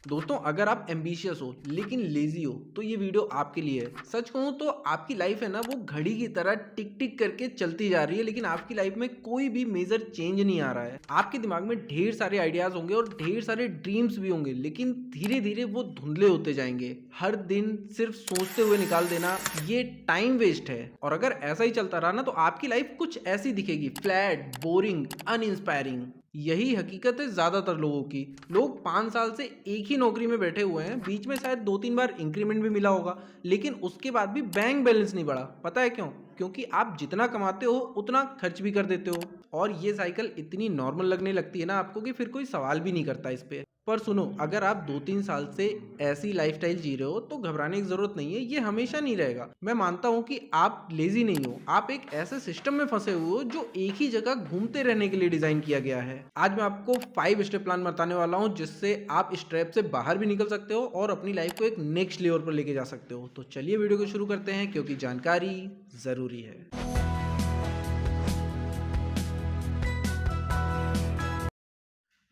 दोस्तों, अगर आप एम्बिशियस हो लेकिन लेजी हो तो ये वीडियो आपके लिए है। सच कहूं तो आपकी लाइफ है ना, वो घड़ी की तरह टिक टिक करके चलती जा रही है, लेकिन आपकी लाइफ में कोई भी मेजर चेंज नहीं आ रहा है। आपके दिमाग में ढेर सारे आइडियाज होंगे और ढेर सारे ड्रीम्स भी होंगे, लेकिन धीरे धीरे वो धुंधले होते जाएंगे। हर दिन सिर्फ सोचते हुए निकाल देना, ये टाइम वेस्ट है। और अगर ऐसा ही चलता रहा ना तो आपकी लाइफ कुछ ऐसी दिखेगी, फ्लैट, बोरिंग, अनइंस्पायरिंग। यही हकीकत है ज्यादातर लोगों की। लोग 5 साल से एक ही नौकरी में बैठे हुए हैं, बीच में शायद 2-3 बार इंक्रीमेंट भी मिला होगा, लेकिन उसके बाद भी बैंक बैलेंस नहीं बढ़ा। पता है क्यों? क्योंकि आप जितना कमाते हो उतना खर्च भी कर देते हो। और ये साइकिल इतनी नॉर्मल लगने लगती है ना आपको कि फिर कोई सवाल भी नहीं करता इस पे। पर सुनो, अगर आप 2-3 साल से ऐसी लाइफस्टाइल जी रहे हो तो घबराने की जरूरत नहीं है, ये हमेशा नहीं रहेगा। मैं मानता हूं कि आप लेजी नहीं हो, आप एक ऐसे सिस्टम में फंसे हुए हो जो एक ही जगह घूमते रहने के लिए डिजाइन किया गया है। आज मैं आपको 5 स्टेप प्लान बताने वाला हूं, जिससे आप इस ट्रैप से बाहर भी निकल सकते हो और अपनी लाइफ को एक नेक्स्ट लेवल पर लेके जा सकते हो। तो चलिए वीडियो को शुरू करते हैं, क्योंकि जानकारी जरूरी है।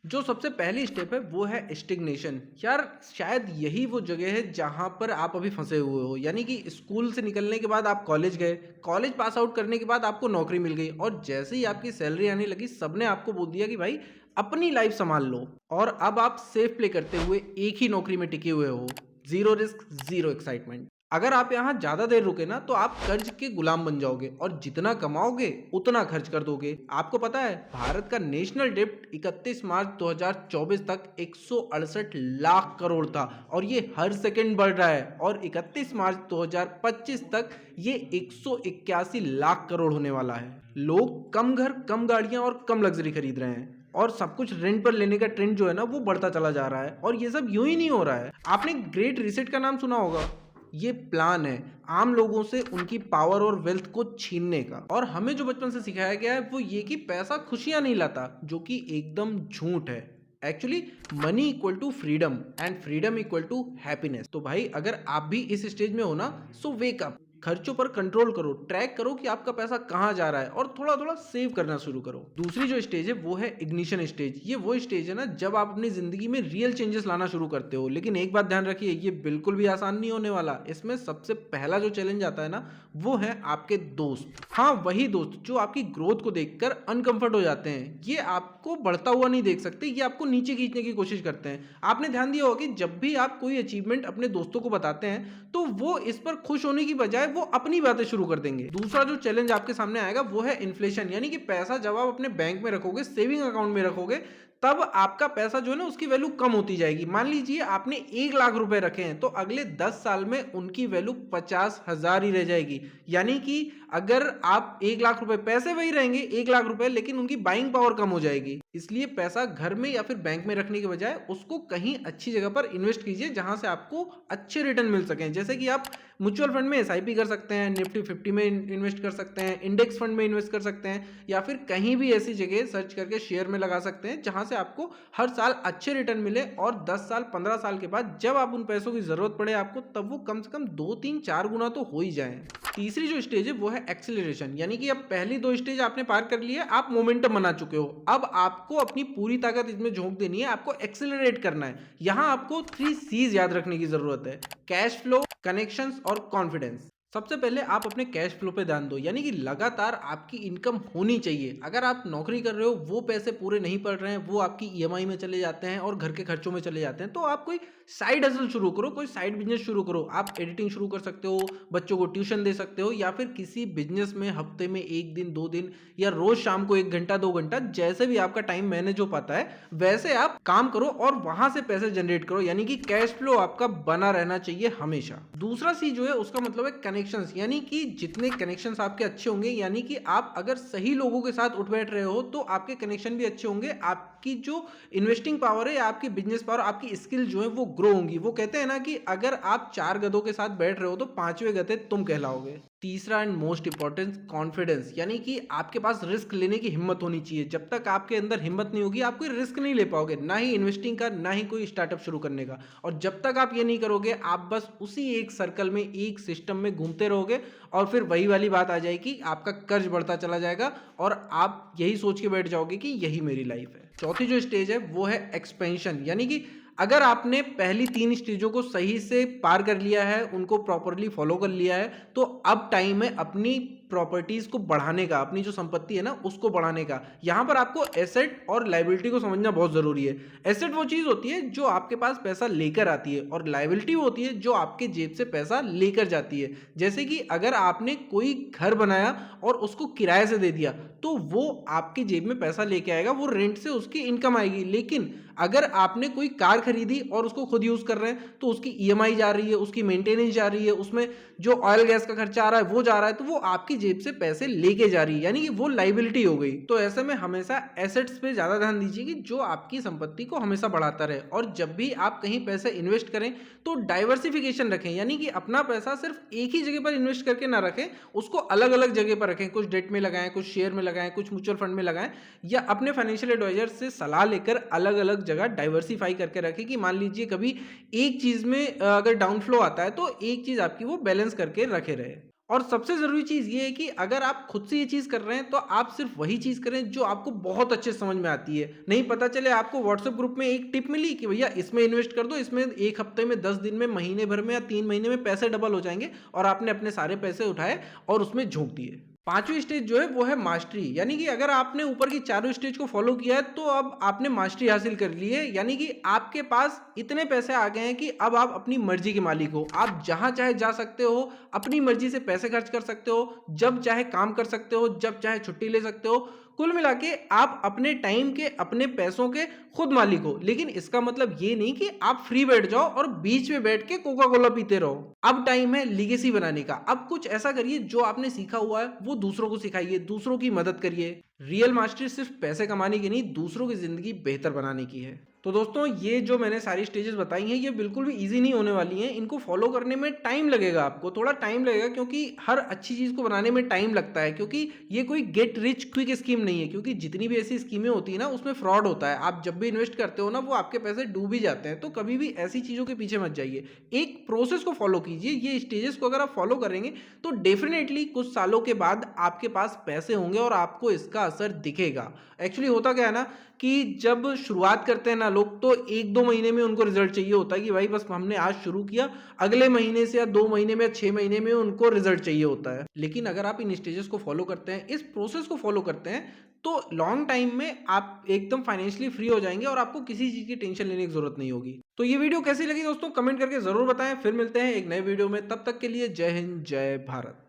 जो सबसे पहली स्टेप है वो है स्टिग्नेशन। यार, शायद यही वो जगह है जहां पर आप अभी फंसे हुए हो। यानी कि स्कूल से निकलने के बाद आप कॉलेज गए, कॉलेज पास आउट करने के बाद आपको नौकरी मिल गई, और जैसे ही आपकी सैलरी आने लगी सबने आपको बोल दिया कि भाई अपनी लाइफ संभाल लो। और अब आप सेफ प्ले करते हुए एक ही नौकरी में टिके हुए हो। Zero risk, zero excitement. अगर आप यहाँ ज्यादा देर रुके ना तो आप कर्ज के गुलाम बन जाओगे, और जितना कमाओगे उतना खर्च कर दोगे। आपको पता है, भारत का नेशनल डेब्ट 31 मार्च 2024 तक 168 लाख करोड़ था, और ये हर सेकंड बढ़ रहा है। और 31 मार्च 2025 तक ये 181 लाख करोड़ होने वाला है। लोग कम घर, कम गाड़ियां और कम लग्जरी खरीद रहे हैं, और सब कुछ रेंट पर लेने का ट्रेंड जो है ना वो बढ़ता चला जा रहा है। और ये सब यूं ही नहीं हो रहा है। आपने ग्रेट रीसेट का नाम सुना होगा। ये प्लान है आम लोगों से उनकी पावर और वेल्थ को छीनने का। और हमें जो बचपन से सिखाया गया है वो ये कि पैसा खुशियां नहीं लाता, जो कि एकदम झूठ है। Actually money equal to freedom, and freedom equal to happiness. तो भाई, अगर आप भी इस स्टेज में हो ना, सो वेक अप। खर्चों पर कंट्रोल करो, ट्रैक करो कि आपका पैसा कहाँ जा रहा है, और थोड़ा थोड़ा सेव करना शुरू करो। दूसरी जो स्टेज है वो है इग्निशन स्टेज। ये वो स्टेज है ना जब आप अपनी जिंदगी में रियल चेंजेस लाना शुरू करते हो। लेकिन एक बात ध्यान रखिए, ये बिल्कुल भी आसान नहीं होने वाला। इसमें सबसे पहला जो चैलेंज आता है ना वो है आपके दोस्त। हाँ, वही दोस्त जो आपकी ग्रोथ को देखकर अनकंफर्ट हो जाते हैं। ये आपको बढ़ता हुआ नहीं देख सकते, ये आपको नीचे खींचने की कोशिश करते हैं। आपने ध्यान दिया होगा कि जब भी आप कोई अचीवमेंट अपने दोस्तों को बताते हैं तो वो इस पर खुश होने की बजाय वो अपनी बातें शुरू कर देंगे। दूसरा जो चैलेंज आपके सामने आएगा वो है इन्फ्लेशन। यानी कि पैसा जब आप अपने बैंक में रखोगे, सेविंग अकाउंट में रखोगे, तब आपका पैसा जो है ना उसकी वैल्यू कम होती जाएगी। मान लीजिए आपने 1 लाख रुपए रखे हैं, तो अगले 10 साल में उनकी वैल्यू 50,000 ही रह जाएगी। यानी कि अगर आप 1 लाख रुपए, पैसे वही रहेंगे 1 लाख रुपए, लेकिन उनकी बाइंग पावर कम हो जाएगी। इसलिए पैसा घर में या फिर बैंक में रखने के बजाय उसको कहीं अच्छी जगह पर इन्वेस्ट कीजिए, जहां से आपको अच्छे रिटर्न मिल सकें। जैसे कि आप म्यूचुअल फंड में एसआईपी कर सकते हैं, निफ्टी 50 में इन्वेस्ट कर सकते हैं, इंडेक्स फंड में इन्वेस्ट कर सकते हैं, या फिर कहीं भी ऐसी जगह सर्च करके शेयर में लगा सकते हैं जहां से आपको हर साल अच्छे रिटर्न मिले। और 10 साल 15 साल के बाद जब आप उन पैसों की जरूरत पड़े आपको, तब वो कम से कम 2-3-4 गुना तो हो ही जाए। तीसरी जो स्टेज है वो है एक्सेलरेशन। यानी कि अब पहली 2 स्टेज आपने पार कर ली है, आप मोमेंटम बना चुके हो। अब आपको अपनी पूरी ताकत इसमें झोंक देनी है, आपको एक्सेलरेट करना है। यहां आपको 3 C's याद रखने की जरूरत है: कैश फ्लो, कनेक्शंस और कॉन्फिडेंस। सबसे पहले आप अपने कैश फ्लो पे ध्यान दो। यानी कि लगातार आपकी इनकम होनी चाहिए। अगर आप नौकरी कर रहे हो, वो पैसे पूरे नहीं पड़ रहे हैं, वो आपकी ईएमआई में चले जाते हैं और घर के खर्चों में चले जाते हैं, तो आप कोई साइड हसल शुरू करो, कोई साइड बिजनेस शुरू करो। आप एडिटिंग शुरू कर सकते हो, बच्चों को ट्यूशन दे सकते हो, या फिर किसी बिजनेस में हफ्ते में 1 दिन 2 दिन या रोज शाम को 1 घंटा 2 घंटा, जैसे भी आपका टाइम मैनेज हो पाता है वैसे आप काम करो और वहां से पैसे जनरेट करो। यानी कि कैश फ्लो आपका बना रहना चाहिए हमेशा। दूसरा सी जो है उसका मतलब है कनेक्शंस। यानी कि जितने कनेक्शंस आपके अच्छे होंगे, यानी कि आप अगर सही लोगों के साथ उठ बैठ रहे हो तो आपके कनेक्शन भी अच्छे होंगे, आपकी जो इन्वेस्टिंग पावर है, आपकी बिजनेस पावर, आपकी स्किल जो है वो ग्रो होंगी। वो कहते हैं ना कि अगर आप 4 गधों के साथ बैठ रहे हो तो 5वें गधे तुम कहलाओगे। तीसरा एंड मोस्ट इंपॉर्टेंट, कॉन्फिडेंस। यानी कि आपके पास रिस्क लेने की हिम्मत होनी चाहिए। जब तक आपके अंदर हिम्मत नहीं होगी आप कोई रिस्क नहीं ले पाओगे, ना ही इन्वेस्टिंग का, ना ही कोई स्टार्टअप शुरू करने का। और जब तक आप ये नहीं करोगे आप बस उसी एक सर्कल में, एक सिस्टम में घूमते रहोगे, और फिर वही वाली बात आ जाएगी, आपका कर्ज बढ़ता चला जाएगा और आप यही सोच के बैठ जाओगे कि यही मेरी लाइफ है। चौथी जो स्टेज है वो है एक्सपेंशन। यानी कि अगर आपने पहली 3 स्टेजों को सही से पार कर लिया है, उनको प्रॉपर्ली फॉलो कर लिया है, तो अब टाइम है अपनी प्रॉपर्टीज को बढ़ाने का, अपनी जो संपत्ति है ना उसको बढ़ाने का। यहां पर आपको एसेट और लायबिलिटी को समझना बहुत जरूरी है। एसेट वो चीज होती है जो आपके पास पैसा लेकर आती है, और लायबिलिटी वो होती है जो आपके जेब से पैसा लेकर जाती है। जैसे कि अगर आपने कोई घर बनाया और उसको किराए से दे दिया, तो वो आपके जेब में पैसा लेके आएगा, वो रेंट से उसकी इनकम आएगी। लेकिन अगर आपने कोई कार खरीदी और उसको खुद यूज कर रहे हैं, तो उसकी ईएमआई जा रही है, उसकी मेंटेनेंस जा रही है, उसमें जो ऑयल गैस का खर्चा आ रहा है वो जा रहा है, तो वो आपकी जेब से पैसे लेके जा रही है, यानी कि वो लायबिलिटी हो गई। तो ऐसे में हमेशा एसेट्स पे ज्यादा ध्यान दीजिए कि जो आपकी संपत्ति को हमेशा बढ़ाता रहे। और जब भी आप कहीं पैसे इन्वेस्ट करें तो डाइवर्सिफिकेशन रखें, यानी कि अपना पैसा सिर्फ एक ही जगह पर इन्वेस्ट करके ना रखें, उसको अलग अलग जगह पर रखें। कुछ डेट में लगाएं, कुछ शेयर में लगाएं, कुछ म्यूचुअल फंड में लगाएं, या अपने फाइनेंशियल एडवाइजर से सलाह लेकर अलग अलग जगह डाइवर्सिफाई करके रखें कि मान लीजिए कभी एक चीज में अगर डाउनफ्लो आता है तो एक चीज आपकी वो बैलेंस करके रखे रहे। और सबसे जरूरी चीज ये है कि अगर आप खुद से ये चीज कर रहे हैं तो आप सिर्फ वही चीज करें जो आपको बहुत अच्छे समझ में आती है। नहीं पता चले आपको व्हाट्सएप ग्रुप में एक टिप मिली कि भैया इसमें इन्वेस्ट कर दो, इसमें 1 हफ्ते में, 10 दिन में, महीने भर में या 3 महीने में पैसे डबल हो जाएंगे, और आपने अपने सारे पैसे उठाए और उसमें झोंक दिए। पांचवी स्टेज जो है वो है मास्टरी, यानी कि अगर आपने ऊपर की चारों स्टेज को फॉलो किया है तो अब आपने मास्टरी हासिल कर ली है। यानी कि आपके पास इतने पैसे आ गए हैं कि अब आप अपनी मर्जी के मालिक हो। आप जहां चाहे जा सकते हो, अपनी मर्जी से पैसे खर्च कर सकते हो, जब चाहे काम कर सकते हो, जब चाहे छुट्टी ले सकते हो। कुल मिला के आप अपने टाइम के, अपने पैसों के खुद मालिक हो। लेकिन इसका मतलब ये नहीं कि आप फ्री बैठ जाओ और बीच में बैठ के कोका कोला पीते रहो। अब टाइम है लीगेसी बनाने का। अब कुछ ऐसा करिए जो आपने सीखा हुआ है वो दूसरों को सिखाइए, दूसरों की मदद करिए। रियल मास्टरी सिर्फ पैसे कमाने की नहीं, दूसरों की जिंदगी बेहतर बनाने की है। तो दोस्तों, ये जो मैंने सारी स्टेजेस बताई हैं ये बिल्कुल भी इजी नहीं होने वाली हैं। इनको फॉलो करने में टाइम लगेगा, आपको थोड़ा टाइम लगेगा, क्योंकि हर अच्छी चीज को बनाने में टाइम लगता है। क्योंकि ये कोई गेट रिच क्विक स्कीम नहीं है, क्योंकि जितनी भी ऐसी स्कीमें होती है ना उसमें फ्रॉड होता है। आप जब भी इन्वेस्ट करते हो ना वो आपके पैसे डूब ही जाते हैं। तो कभी भी ऐसी चीजों के पीछे मत जाइए, एक प्रोसेस को फॉलो कीजिए। ये स्टेजेस को अगर आप फॉलो करेंगे तो डेफिनेटली कुछ सालों के बाद आपके पास पैसे होंगे और आपको इसका असर दिखेगा। एक्चुअली होता क्या है ना कि जब शुरुआत करते हैं ना लोग, तो 1-2 महीने में उनको रिजल्ट चाहिए होता है कि भाई बस हमने आज शुरू किया, अगले महीने से या 2 महीने में या 6 महीने में उनको रिजल्ट चाहिए होता है। लेकिन अगर आप इन स्टेजेस को फॉलो करते हैं, इस प्रोसेस को फॉलो करते हैं, तो लॉन्ग टाइम में आप एकदम फाइनेंशियली फ्री हो जाएंगे और आपको किसी चीज की टेंशन लेने की जरूरत नहीं होगी। तो ये वीडियो कैसी लगी दोस्तों, कमेंट करके जरूर बताएं। फिर मिलते हैं एक नए वीडियो में, तब तक के लिए जय हिंद, जय भारत।